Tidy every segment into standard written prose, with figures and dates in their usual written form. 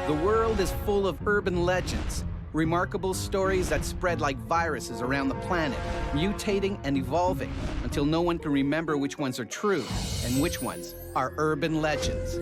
The world is full of urban legends, remarkable stories that spread like viruses around the planet, mutating and evolving until no one can remember which ones are true and which ones are urban legends.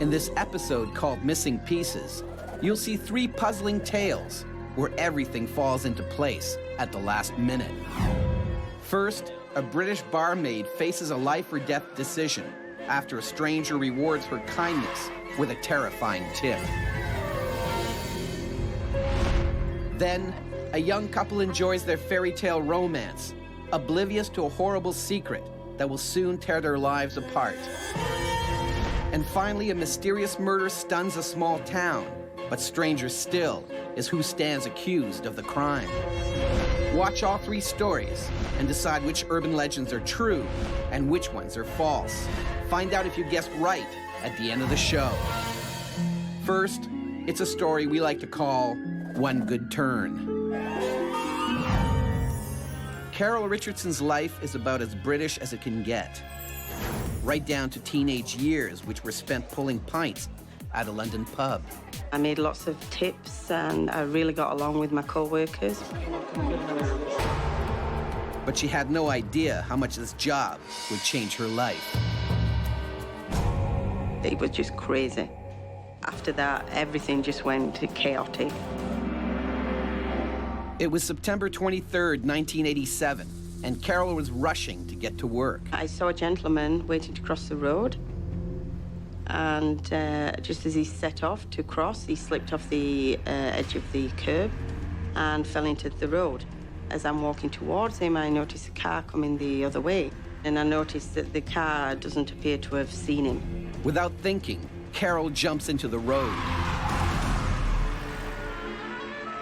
In this episode called Missing Pieces, you'll see 3 puzzling tales where everything falls into place at the last minute. First, a British barmaid faces a life or death decision after a stranger rewards her kindness with a terrifying tip. Then, a young couple enjoys their fairy tale romance, oblivious to a horrible secret that will soon tear their lives apart. And finally, a mysterious murder stuns a small town, but stranger still is who stands accused of the crime. Watch all 3 stories and decide which urban legends are true and which ones are false. Find out if you guessed right at the end of the show. First, it's a story we like to call One Good Turn. Carol Richardson's life is about as British as it can get, right down to teenage years, which were spent pulling pints at a London pub. I made lots of tips and I really got along with my co-workers. But she had no idea how much this job would change her life. It was just crazy. After that, everything just went chaotic. It was September 23rd, 1987, and Carol was rushing to get to work. I saw a gentleman waiting to cross the road, and just as he set off to cross, he slipped off the edge of the curb and fell into the road. As I'm walking towards him, I noticed a car coming the other way, and I noticed that the car doesn't appear to have seen him. Without thinking, Carol jumps into the road.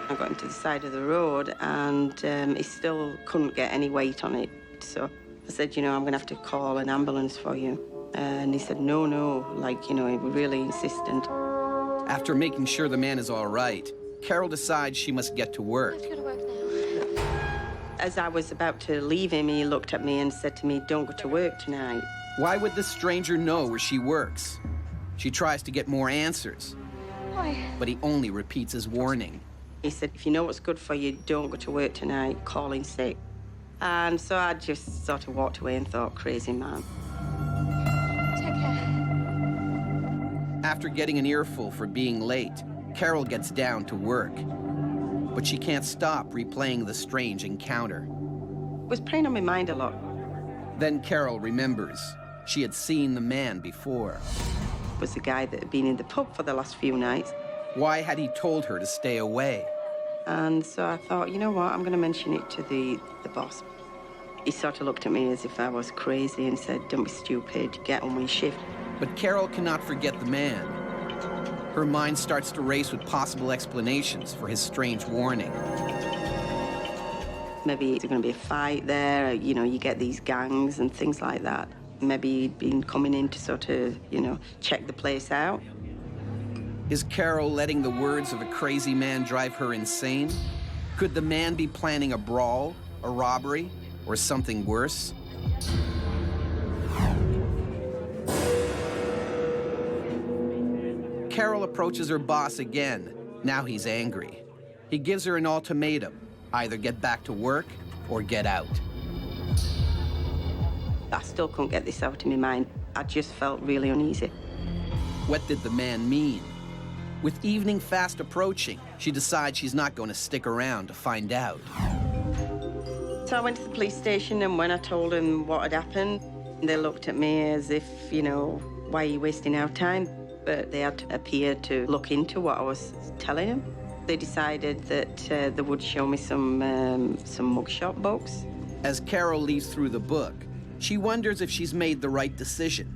I got into the side of the road, and he still couldn't get any weight on it. So I said, you know, I'm going to have to call an ambulance for you. And he said, no, like, you know, he was really insistent. After making sure the man is all right, Carol decides she must get to work. I have to go to work now. As I was about to leave him, he looked at me and said to me, don't go to work tonight. Why would this stranger know where she works? She tries to get more answers. Why? But he only repeats his warning. He said, if you know what's good for you, don't go to work tonight, call in sick. And so I just sort of walked away and thought, crazy man. Take care. After getting an earful for being late, Carol gets down to work. But she can't stop replaying the strange encounter. It was playing on my mind a lot. Then Carol remembers she had seen the man before. It was the guy that had been in the pub for the last few nights. Why had he told her to stay away? And so I thought, you know what, I'm going to mention it to the boss. He sort of looked at me as if I was crazy and said, don't be stupid, get on with your shift. But Carol cannot forget the man. Her mind starts to race with possible explanations for his strange warning. Maybe there's going to be a fight there, you know, you get these gangs and things like that. Maybe he'd been coming in to sort of, you know, check the place out. Is Carol letting the words of a crazy man drive her insane? Could the man be planning a brawl, a robbery, or something worse? Carol approaches her boss again. Now he's angry. He gives her an ultimatum: either get back to work or get out. I still couldn't get this out of my mind. I just felt really uneasy. What did the man mean? With evening fast approaching, she decides she's not going to stick around to find out. So I went to the police station, and when I told them what had happened, they looked at me as if, you know, why are you wasting our time? But they had appeared to look into what I was telling them. They decided that they would show me some mugshot books. As Carol leaves through the book, she wonders if she's made the right decision.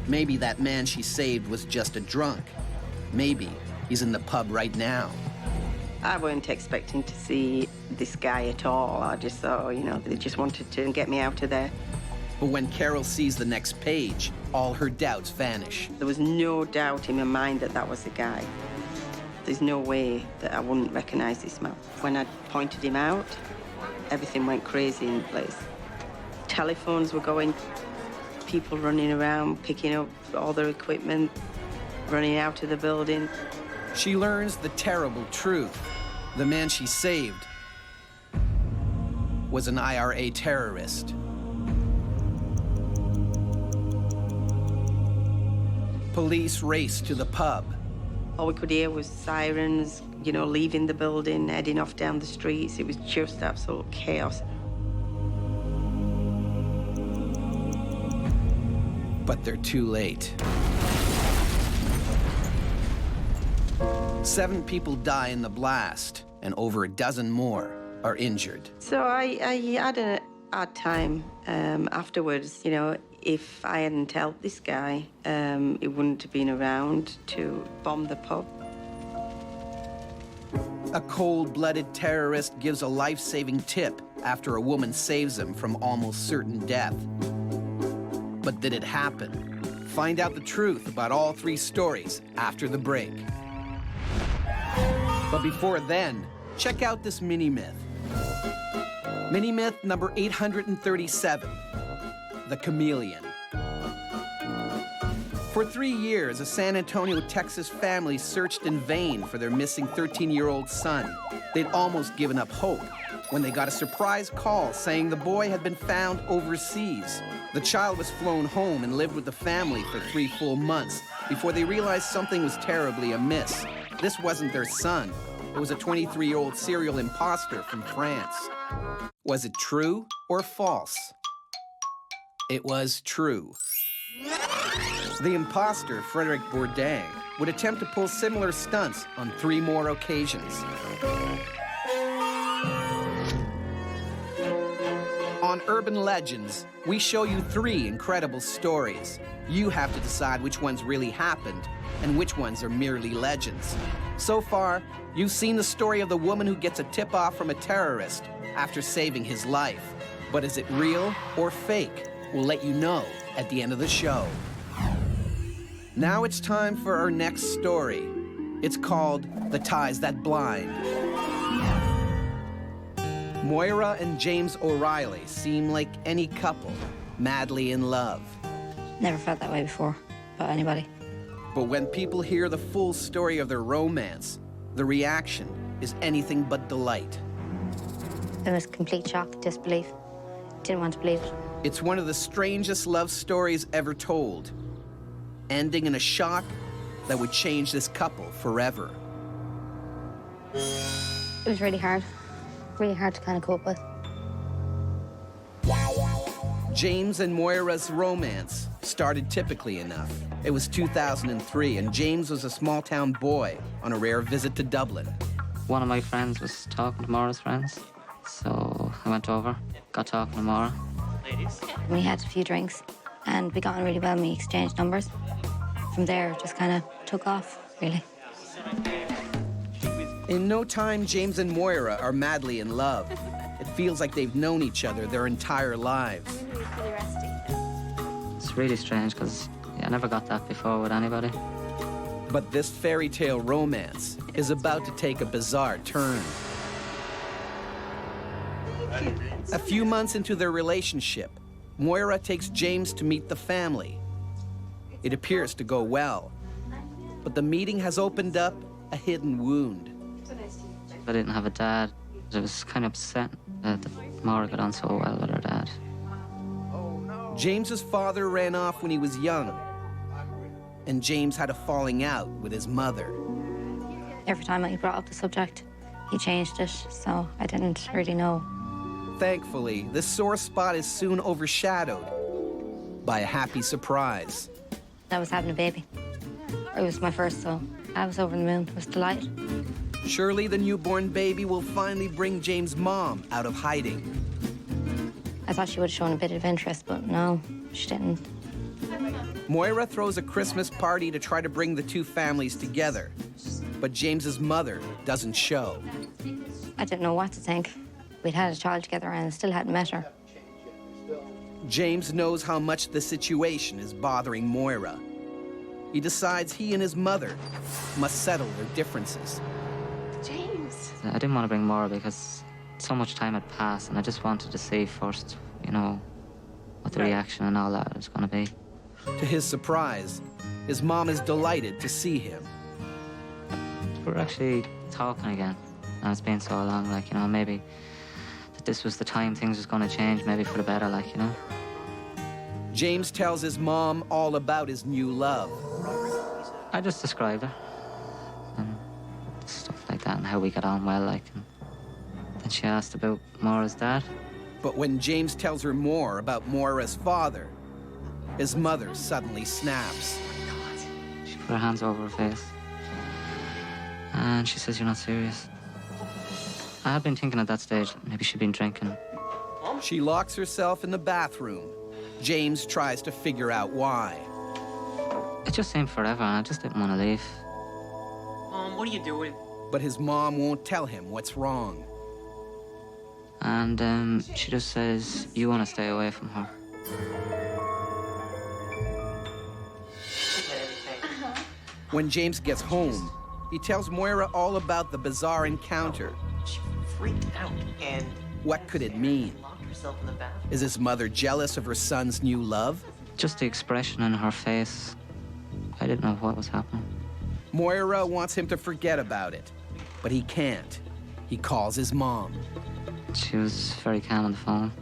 Maybe that man she saved was just a drunk. Maybe he's in the pub right now. I weren't expecting to see this guy at all. I just thought, you know, they just wanted to get me out of there. But when Carol sees the next page, all her doubts vanish. There was no doubt in my mind that that was the guy. There's no way that I wouldn't recognize this man. When I pointed him out, everything went crazy in the place. Telephones were going, people running around, picking up all their equipment. running out of the building. She learns the terrible truth. The man she saved was an IRA terrorist. Police race to the pub. All we could hear was sirens, you know, leaving the building, heading off down the streets. It was just absolute chaos. But they're too late. 7 people die in the blast, and over a dozen more are injured. So I had a hard time afterwards, you know. If I hadn't helped this guy, he wouldn't have been around to bomb the pub. A cold-blooded terrorist gives a life-saving tip after a woman saves him from almost certain death. But did it happen? Find out the truth about all 3 stories after the break. But before then, check out this mini-myth. Mini-myth number 837, the chameleon. For 3 years, a San Antonio, Texas family searched in vain for their missing 13-year-old son. They'd almost given up hope when they got a surprise call saying the boy had been found overseas. The child was flown home and lived with the family for 3 full months before they realized something was terribly amiss. This wasn't their son. It was a 23-year-old serial imposter from France. Was it true or false? It was true. The imposter, Frederick Bourdin, would attempt to pull similar stunts on 3 more occasions. On Urban Legends, we show you 3 incredible stories. You have to decide which ones really happened and which ones are merely legends. So far, you've seen the story of the woman who gets a tip-off from a terrorist after saving his life. But is it real or fake? We'll let you know at the end of the show. Now it's time for our next story. It's called The Ties That Blind. Moira and James O'Reilly seem like any couple, madly in love. Never felt that way before about anybody. But when people hear the full story of their romance, the reaction is anything but delight. It was complete shock, disbelief. Didn't want to believe it. It's one of the strangest love stories ever told, ending in a shock that would change this couple forever. It was really hard to kind of cope with. James and Moira's romance started typically enough. It was 2003, and James was a small-town boy on a rare visit to Dublin. One of my friends was talking to Maura's friends, so I went over, got talking to Maura. We had a few drinks, and we got on really well, and we exchanged numbers. From there, it just kind of took off, really. In no time, James and Moira are madly in love. It feels like they've known each other their entire lives. It's really strange, because I never got that before with anybody. But this fairy tale romance is about to take a bizarre turn. A few months into their relationship, Moira takes James to meet the family. It appears to go well, but the meeting has opened up a hidden wound. I didn't have a dad. I was kind of upset that Maura got on so well with her dad. James's father ran off when he was young, and James had a falling out with his mother. Every time he brought up the subject, he changed it, so I didn't really know. Thankfully, this sore spot is soon overshadowed by a happy surprise. I was having a baby. It was my first, so I was over the moon. I was delighted. Surely the newborn baby will finally bring James' mom out of hiding. I thought she would have shown a bit of interest, but no, she didn't. Moira throws a Christmas party to try to bring the 2 families together, but James's mother doesn't show. I didn't know what to think. We'd had a child together and I still hadn't met her. James knows how much the situation is bothering Moira. He decides he and his mother must settle their differences. James. I didn't want to bring Maura because so much time had passed, and I just wanted to see first, you know, what the reaction and all that was going to be. To his surprise, His mom is delighted to see him. We're actually talking again. And it's been so long, like, you know, maybe that this was the time things was going to change, maybe for the better, like, you know. James tells his mom all about his new love. I just described her. And stuff like that, and how we got on well, like. And then she asked about Maura's dad. But when James tells her more about Moira's father, his mother suddenly snaps. She put her hands over her face. And she says, "You're not serious." I had been thinking at that stage, maybe she'd been drinking. She locks herself in the bathroom. James tries to figure out why. It just seemed forever, and I just didn't want to leave. Mom, what are you doing? But his mom won't tell him what's wrong. And she just says, "You want to stay away from her." When James gets home, he tells Moira all about the bizarre encounter. She freaked out and... What could it mean? Locked herself in the bathroom. Is his mother jealous of her son's new love? Just the expression in her face. I didn't know what was happening. Moira wants him to forget about it, but he can't. He calls his mom. She was very calm on the phone.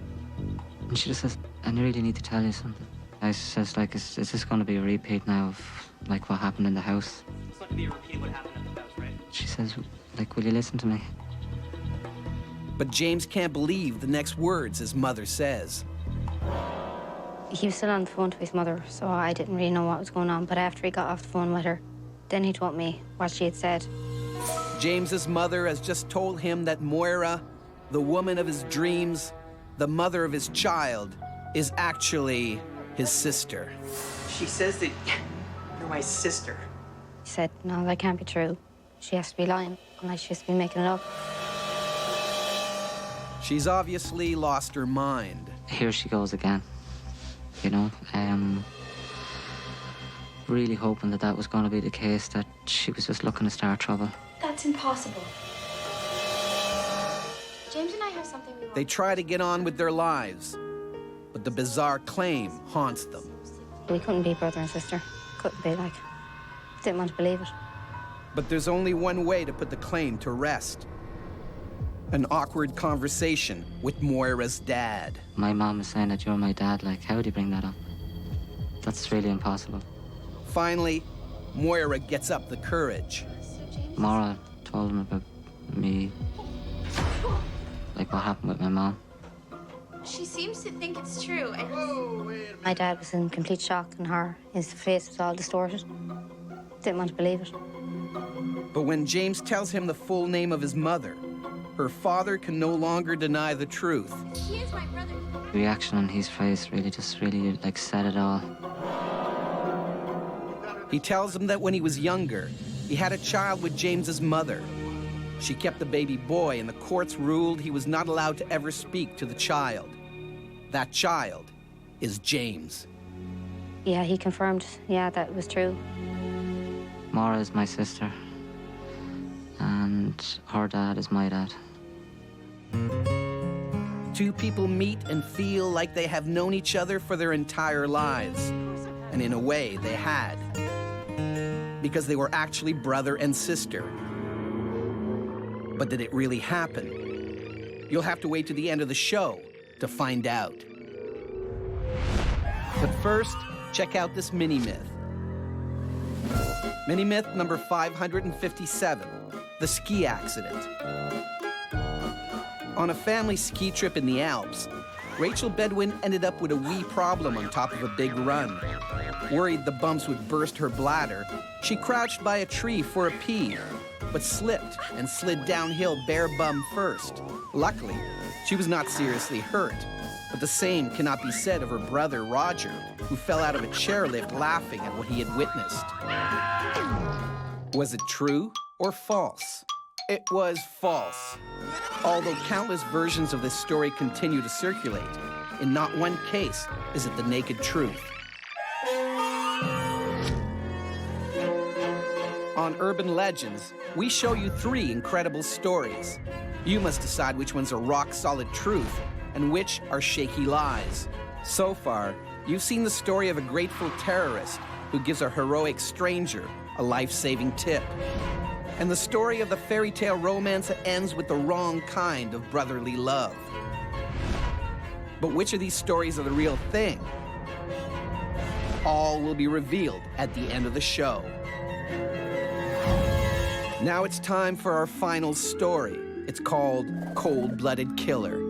And she just says, "I really need to tell you something." I says, like, is this going to be a repeat now of, like, what happened in the house? It's not going to be a repeat of what happened at the house, right? She says, like, "Will you listen to me?" But James can't believe the next words his mother says. He was still on the phone to his mother, so I didn't really know what was going on. But after he got off the phone with her, then he told me what she had said. James's mother has just told him that Moira, the woman of his dreams, the mother of his child, is actually his sister. She says that you're my sister. He said, "No, that can't be true. She has to be lying, unless she has to be making it up." She's obviously lost her mind. Here she goes again. You know, really hoping that that was going to be the case, that she was just looking to start trouble. That's impossible. James and I have something we want. They try to get on with their lives, but the bizarre claim haunts them. We couldn't be brother and sister. Couldn't be, like. Didn't want to believe it. But there's only one way to put the claim to rest. An awkward conversation with Moira's dad. My mom is saying that you're my dad. Like, how would you bring that up? That's really impossible. Finally, Moira gets up the courage. Maura told him about me, like what happened with my mom. She seems to think it's true, and My dad was in complete shock and horror. His face was all distorted. Didn't want to believe it. But when James tells him the full name of his mother, her father can no longer deny the truth. he is my brother. The reaction on his face really like said it all. He tells him that when he was younger, he had a child with James's mother. She kept the baby boy, and the courts ruled he was not allowed to ever speak to the child. That child is James. Yeah, he confirmed, yeah, that was true. Maura is my sister, and her dad is my dad. Two people meet and feel like they have known each other for their entire lives. And in a way, they had. Because they were actually brother and sister. But did it really happen? You'll have to wait to the end of the show to find out. But first, check out this mini-myth. Mini-myth number 557, the ski accident. On a family ski trip in the Alps, Rachel Bedwin ended up with a wee problem on top of a big run. Worried the bumps would burst her bladder, she crouched by a tree for a pee, but slipped and slid downhill bare bum first. Luckily, she was not seriously hurt, but the same cannot be said of her brother Roger, who fell out of a chairlift laughing at what he had witnessed. Was it true or false? It was false. Although countless versions of this story continue to circulate, in not one case is it the naked truth. On Urban Legends, we show you 3 incredible stories. You must decide which ones are rock-solid truth and which are shaky lies. So far, you've seen the story of a grateful terrorist who who gives a heroic stranger a life-saving tip. And the story of the fairy tale romance ends with the wrong kind of brotherly love. But which of these stories are the real thing? All will be revealed at the end of the show. Now it's time for our final story. It's called Coldblooded Killer.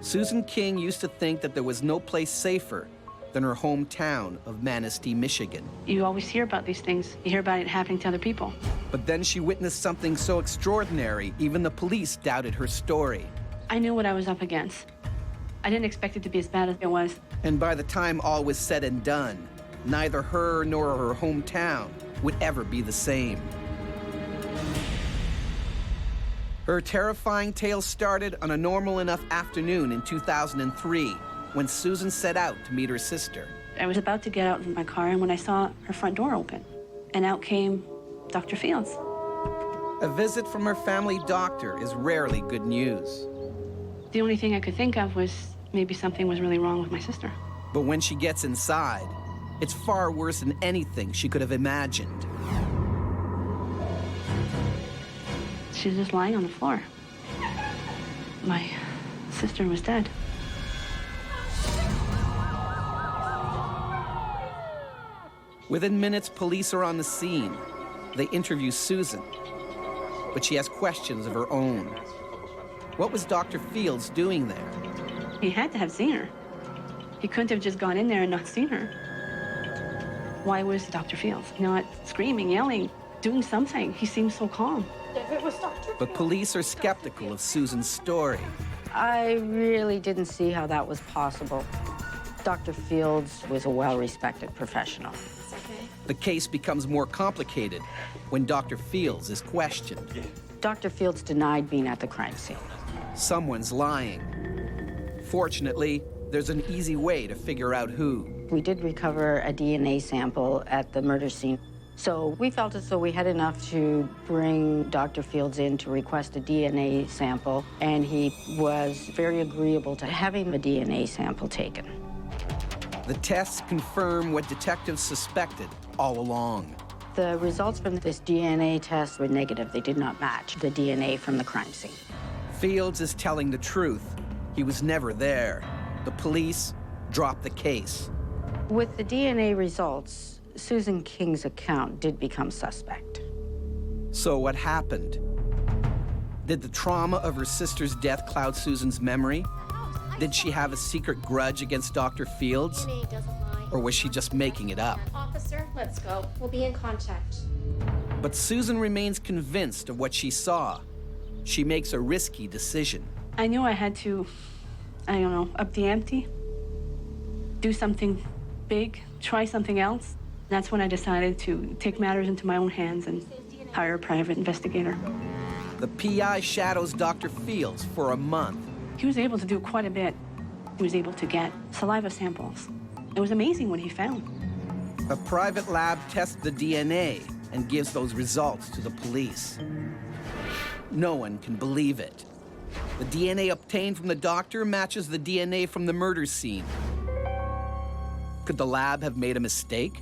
Susan King used to think that there was no place safer than her hometown of Manistee, Michigan. You always hear about these things. You hear about it happening to other people. But then she witnessed something so extraordinary, even the police doubted her story. I knew what I was up against. I didn't expect it to be as bad as it was. And by the time all was said and done, neither her nor her hometown would ever be the same. Her terrifying tale started on a normal enough afternoon in 2003 when Susan set out to meet her sister. I was about to get out of my car, and when I saw her front door open, and out came Dr. Fields. A visit from her family doctor is rarely good news. The only thing I could think of was maybe something was really wrong with my sister. But when she gets inside, it's far worse than anything she could have imagined. She was just lying on the floor. My sister was dead. Within minutes, police are on the scene. They interview Susan, but she has questions of her own. What was Dr. Fields doing there? He had to have seen her. He couldn't have just gone in there and not seen her. Why was Dr. Fields not screaming, yelling, doing something? He seemed so calm. But police are skeptical of Susan's story. I really didn't see how that was possible. Dr. Fields was a well-respected professional. The case becomes more complicated when Dr. Fields is questioned. Dr. Fields denied being at the crime scene. Someone's lying. Fortunately, there's an easy way to figure out who. We did recover a DNA sample at the murder scene. So we felt as though we had enough to bring Dr. Fields in to request a DNA sample, and he was very agreeable to having a DNA sample taken. The tests confirm what detectives suspected all along. The results from this DNA test were negative. They did not match the DNA from the crime scene. Fields is telling the truth. He was never there. The police dropped the case. With the DNA results, Susan King's account did become suspect. So what happened? Did the trauma of her sister's death cloud Susan's memory? Did she have a secret grudge against Dr. Fields? Or was she just making it up? Officer, let's go. We'll be in contact. But Susan remains convinced of what she saw. She makes a risky decision. I knew I had to, I don't know, up the ante, do something big, try something else. That's when I decided to take matters into my own hands and hire a private investigator. The PI shadows Dr. Fields for a month. He was able to do quite a bit. He was able to get saliva samples. It was amazing what he found. A private lab tests the DNA and gives those results to the police. No one can believe it. The DNA obtained from the doctor matches the DNA from the murder scene. Could the lab have made a mistake?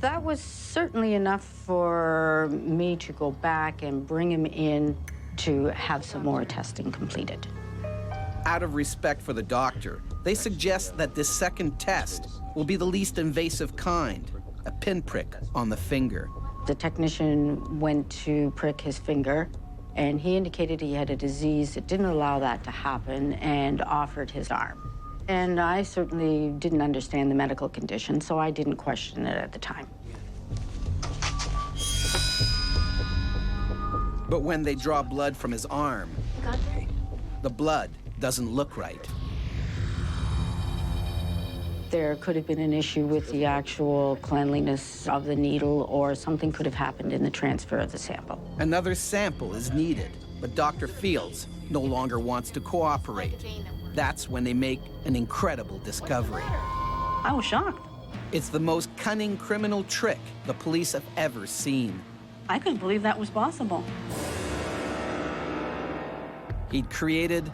That was certainly enough for me to go back and bring him in to have some more testing completed. Out of respect for the doctor, they suggest that this second test will be the least invasive kind, a pinprick on the finger. The technician went to prick his finger, and he indicated he had a disease that didn't allow that to happen and offered his arm. And I certainly didn't understand the medical condition, so I didn't question it at the time. But when they draw blood from his arm, the blood doesn't look right. There could have been an issue with the actual cleanliness of the needle, or something could have happened in the transfer of the sample. Another sample is needed, but Dr. Fields no longer wants to cooperate. That's when they make an incredible discovery. I was shocked. It's the most cunning criminal trick the police have ever seen. I couldn't believe that was possible. He'd created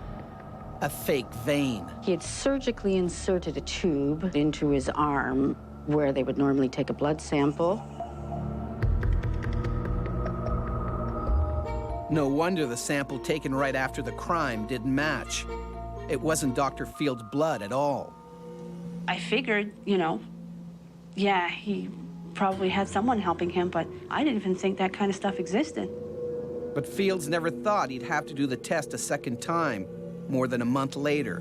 a fake vein. He had surgically inserted a tube into his arm where they would normally take a blood sample. No wonder the sample taken right after the crime didn't match. It wasn't Dr. Field's blood at all. I figured, yeah, he probably had someone helping him, but I didn't even think that kind of stuff existed. But Fields never thought he'd have to do the test a second time, more than a month later.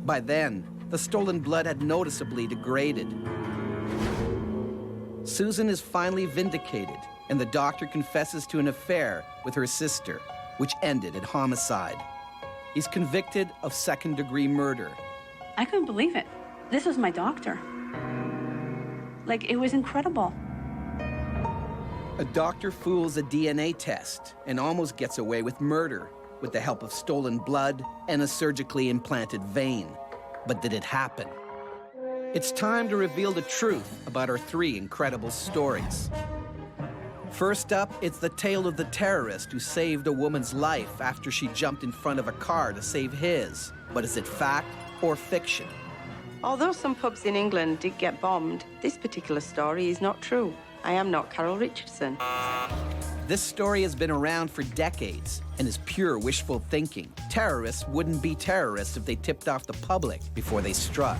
By then, the stolen blood had noticeably degraded. Susan is finally vindicated, and the doctor confesses to an affair with her sister, which ended in homicide. He's convicted of second-degree murder. I couldn't believe it. This was my doctor. Like, it was incredible. A doctor fools a DNA test and almost gets away with murder with the help of stolen blood and a surgically implanted vein. But did it happen? It's time to reveal the truth about our three incredible stories. First up, it's the tale of the terrorist who saved a woman's life after she jumped in front of a car to save his. But is it fact or fiction? Although some pubs in England did get bombed, this particular story is not true. I am not Carol Richardson. This story has been around for decades and is pure wishful thinking. Terrorists wouldn't be terrorists if they tipped off the public before they struck.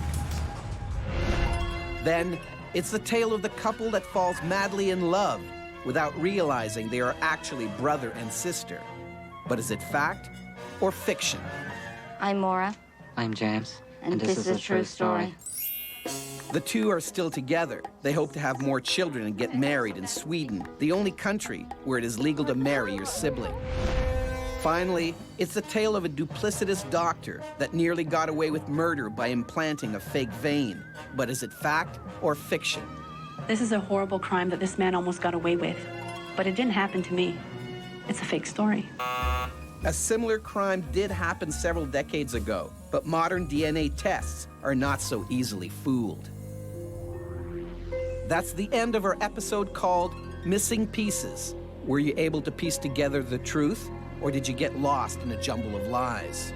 Then, it's the tale of the couple that falls madly in love without realizing they are actually brother and sister. But is it fact or fiction? I'm Maura. I'm James. And this is a true story. The two are still together. They hope to have more children and get married in Sweden, the only country where it is legal to marry your sibling. Finally, it's the tale of a duplicitous doctor that nearly got away with murder by implanting a fake vein. But is it fact or fiction? This is a horrible crime that this man almost got away with. But it didn't happen to me. It's a fake story. A similar crime did happen several decades ago, but modern DNA tests are not so easily fooled. That's the end of our episode called Missing Pieces. Were you able to piece together the truth, or did you get lost in a jumble of lies?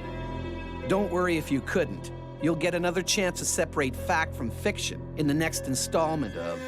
Don't worry if you couldn't. You'll get another chance to separate fact from fiction in the next installment of